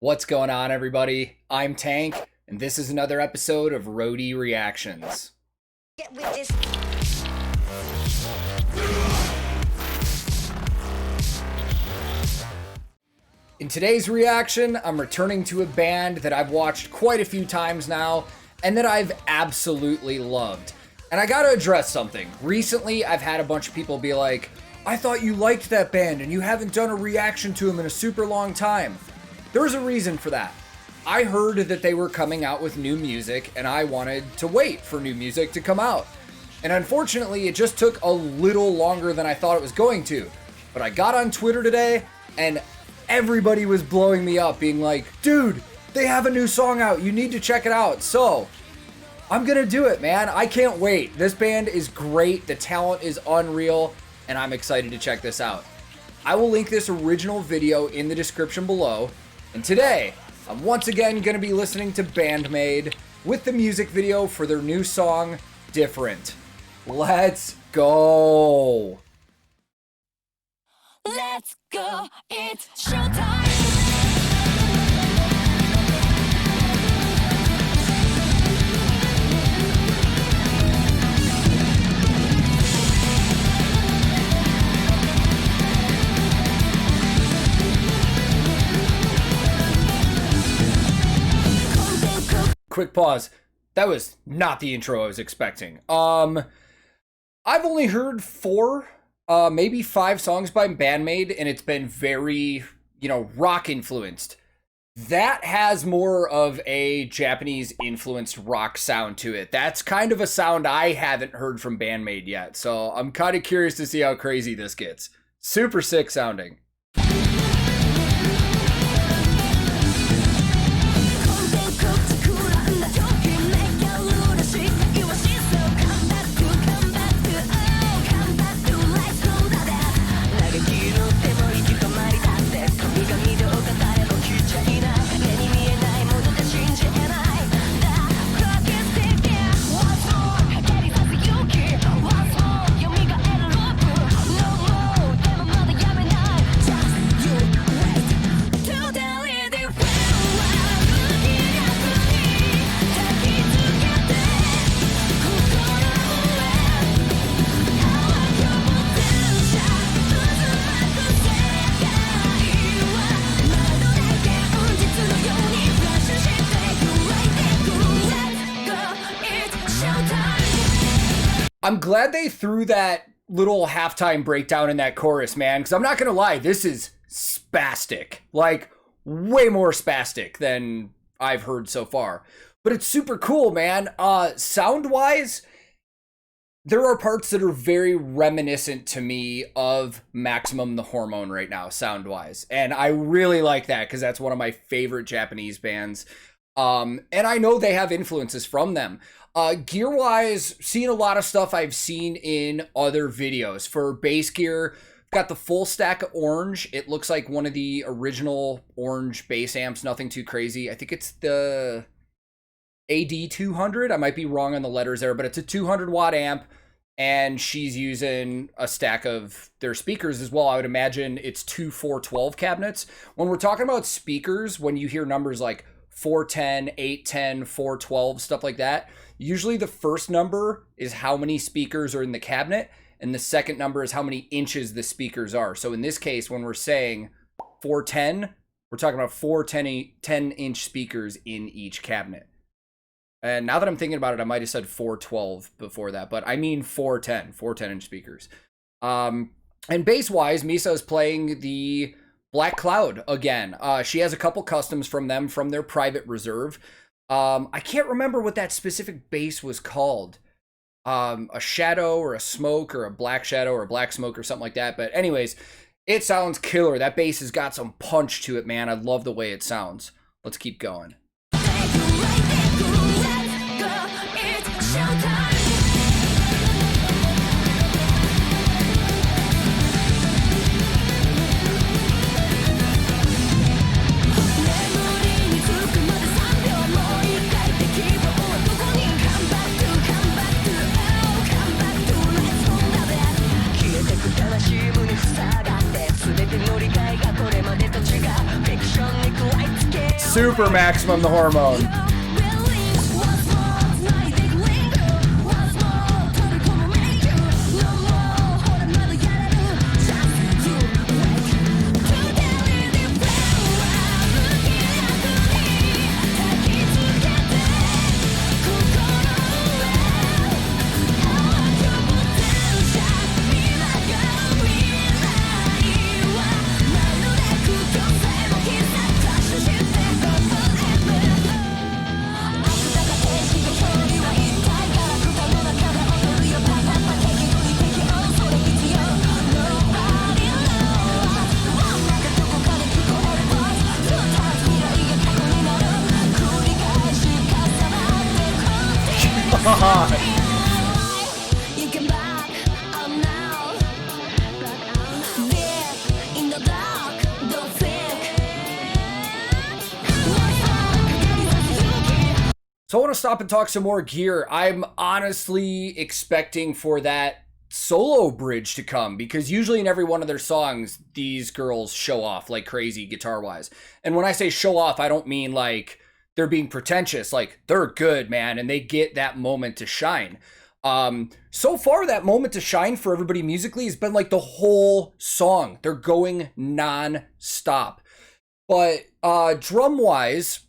What's going on, everybody? I'm Tank, and this is another episode of Roadie Reactions. Get with this. In today's reaction, I'm returning to a band that I've watched quite a few times now, and that I've absolutely loved. And I gotta address something. Recently, I've had a bunch of people be like, I thought you liked that band, and you haven't done a reaction to them in a super long time. There's a reason for that. I heard that they were coming out with new music, and I wanted to wait for new music to come out. And unfortunately, it just took a little longer than I thought it was going to. But I got on Twitter today, and everybody was blowing me up, being like, dude, they have a new song out. You need to check it out. So I'm gonna do it, man. I can't wait. This band is great. The talent is unreal, and I'm excited to check this out. I will link this original video in the description below. And today, I'm once again going to be listening to Band-Maid with the music video for their new song, Different. Let's go! Let's go. It's showtime. Quick pause. That was not the intro I was expecting. I've only heard 4, maybe 5 songs by Band-Maid, and it's been very, rock influenced. That has more of a Japanese influenced rock sound to it. That's kind of a sound I haven't heard from Band-Maid yet, so I'm kind of curious to see how crazy this gets. Super sick sounding. I'm glad they threw that little halftime breakdown in that chorus, man, because I'm not going to lie, this is spastic. Like, way more spastic than I've heard so far. But it's super cool, man. Sound-wise, there are parts that are very reminiscent to me of Maximum the Hormone right now, sound-wise. And I really like that, because that's one of my favorite Japanese bands. And I know they have influences from them. Gear-wise, seeing a lot of stuff I've seen in other videos. For bass gear, got the full stack of orange. It looks like one of the original orange bass amps, nothing too crazy. I think it's the AD200. I might be wrong on the letters there, but it's a 200 watt amp, and she's using a stack of their speakers as well. I would imagine it's 2 412 cabinets. When we're talking about speakers, when you hear numbers like 410, 810, 412, stuff like that, usually the first number is how many speakers are in the cabinet, and the second number is how many inches the speakers are. So in this case, when we're saying 410, we're talking about 4 10-inch speakers in each cabinet. And now that I'm thinking about it, I might have said 412 before that, but I mean 4 10-inch speakers. And bass-wise, Misa is playing the Black Cloud again. She has a couple customs from them from their private reserve. I can't remember what that specific bass was called. A shadow or a smoke or a black shadow or a black smoke or something like that. But anyways, it sounds killer. That bass has got some punch to it, man. I love the way it sounds. Let's keep going. super maximum the hormone. So I want to stop and talk some more gear. I'm honestly expecting for that solo bridge to come, because usually in every one of their songs, these girls show off like crazy guitar-wise. And when I say show off, I don't mean like they're being pretentious. Like, they're good, man, and they get that moment to shine. So far, that moment to shine for everybody musically has been like the whole song. They're going non-stop. But drum-wise,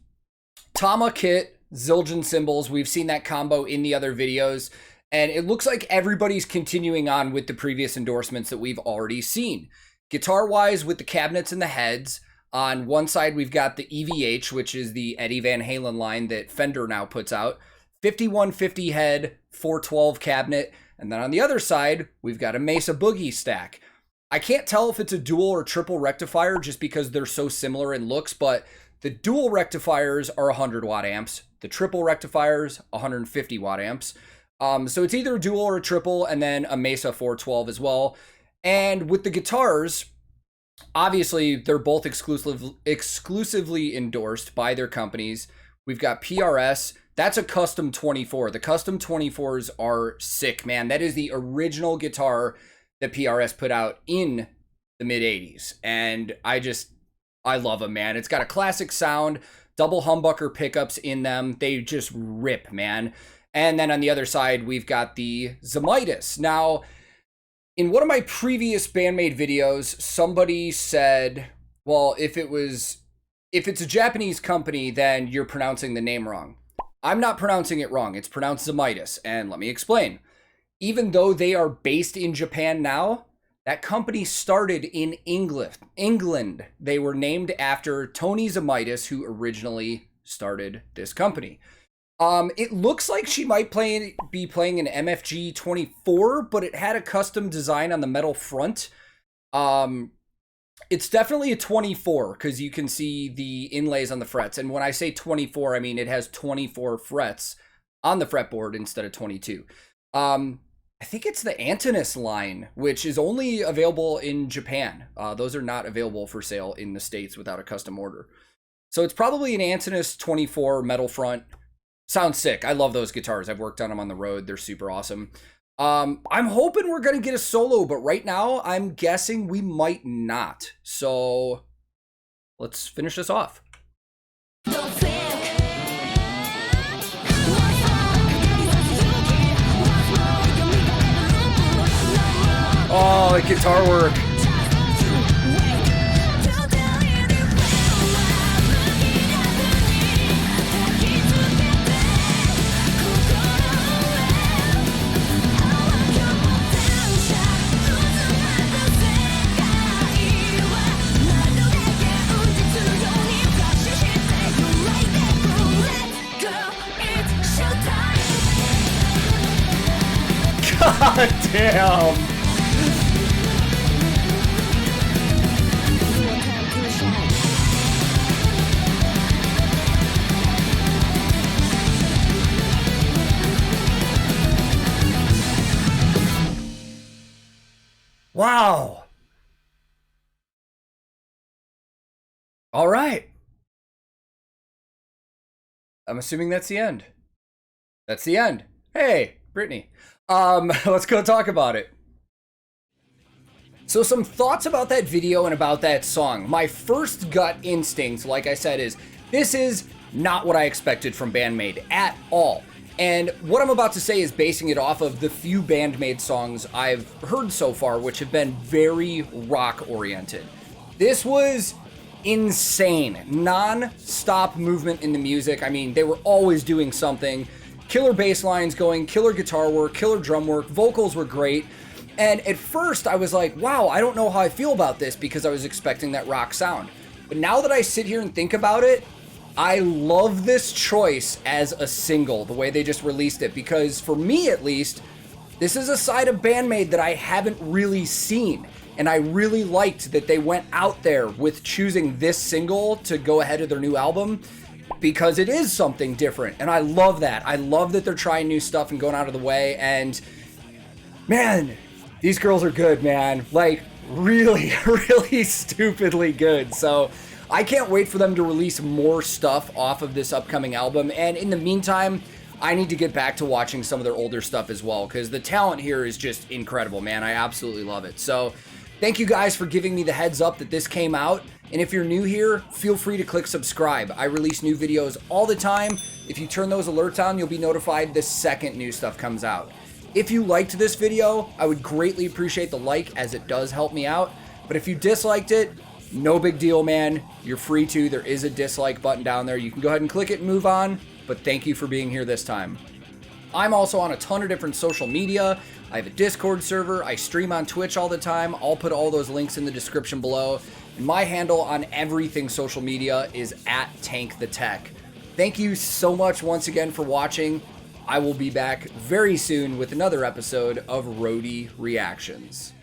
Tama kit, Zildjian cymbals, we've seen that combo in the other videos, and it looks like everybody's continuing on with the previous endorsements that we've already seen. Guitar-wise, with the cabinets and the heads, on one side we've got the EVH, which is the Eddie Van Halen line that Fender now puts out, 5150 head, 412 cabinet, and then on the other side, we've got a Mesa Boogie stack. I can't tell if it's a dual or triple rectifier just because they're so similar in looks, but the dual rectifiers are 100 watt amps. The triple rectifiers, 150 watt amps. So it's either a dual or a triple, and then a Mesa 412 as well. And with the guitars, obviously they're both exclusively endorsed by their companies. We've got PRS. That's a custom 24. The custom 24s are sick, man. That is the original guitar that PRS put out in the mid 80s. And I love them, man. It's got a classic sound, double humbucker pickups in them. They just rip, man. And then on the other side, we've got the Zemitis. Now, in one of my previous Band-Maid videos, somebody said, well, if it's a Japanese company, then you're pronouncing the name wrong. I'm not pronouncing it wrong. It's pronounced Zemitis. And let me explain. Even though they are based in Japan now, that company started in England. They were named after Tony Zemitis, who originally started this company. It looks like she might be playing an MFG 24, but it had a custom design on the metal front. It's definitely a 24 because you can see the inlays on the frets. And when I say 24, I mean it has 24 frets on the fretboard instead of 22. I think it's the Antinous line, which is only available in Japan. Those are not available for sale in the States without a custom order. So it's probably an Antinous 24 metal front. Sounds sick. I love those guitars. I've worked on them on the road. They're super awesome. I'm hoping we're going to get a solo, but right now I'm guessing we might not. So let's finish this off. Oh, the guitar work. God damn. Wow. All right. I'm assuming that's the end. That's the end. Hey, Brittany. Let's go talk about it. So some thoughts about that video and about that song. My first gut instinct, like I said, is This is not what I expected from Band-Maid at all. And what I'm about to say is basing it off of the few Band-Maid songs I've heard so far, which have been very rock-oriented. This was insane. Non-stop movement in the music. I mean, they were always doing something. Killer bass lines going, killer guitar work, killer drum work, vocals were great. And at first I was like, wow, I don't know how I feel about this because I was expecting that rock sound. But now that I sit here and think about it, I love this choice as a single, the way they just released it, because for me at least, this is a side of Band-Maid that I haven't really seen. And I really liked that they went out there with choosing this single to go ahead of their new album, because it is something different. And I love that. I love that they're trying new stuff and going out of the way. And man, these girls are good, man. Like, really, really stupidly good. So I can't wait for them to release more stuff off of this upcoming album. And in the meantime, I need to get back to watching some of their older stuff as well, because the talent here is just incredible, man. I absolutely love it. So thank you guys for giving me the heads up that this came out. And if you're new here, feel free to click subscribe. I release new videos all the time. If you turn those alerts on, you'll be notified the second new stuff comes out. If you liked this video, I would greatly appreciate the like, as it does help me out. But if you disliked it, no big deal, man. You're free to. There is a dislike button down there. You can go ahead and click it and move on. But thank you for being here this time. I'm also on a ton of different social media. I have a Discord server. I stream on Twitch all the time. I'll put all those links in the description below. And my handle on everything social media is @TankTheTech. Thank you so much once again for watching. I will be back very soon with another episode of Roadie Reactions.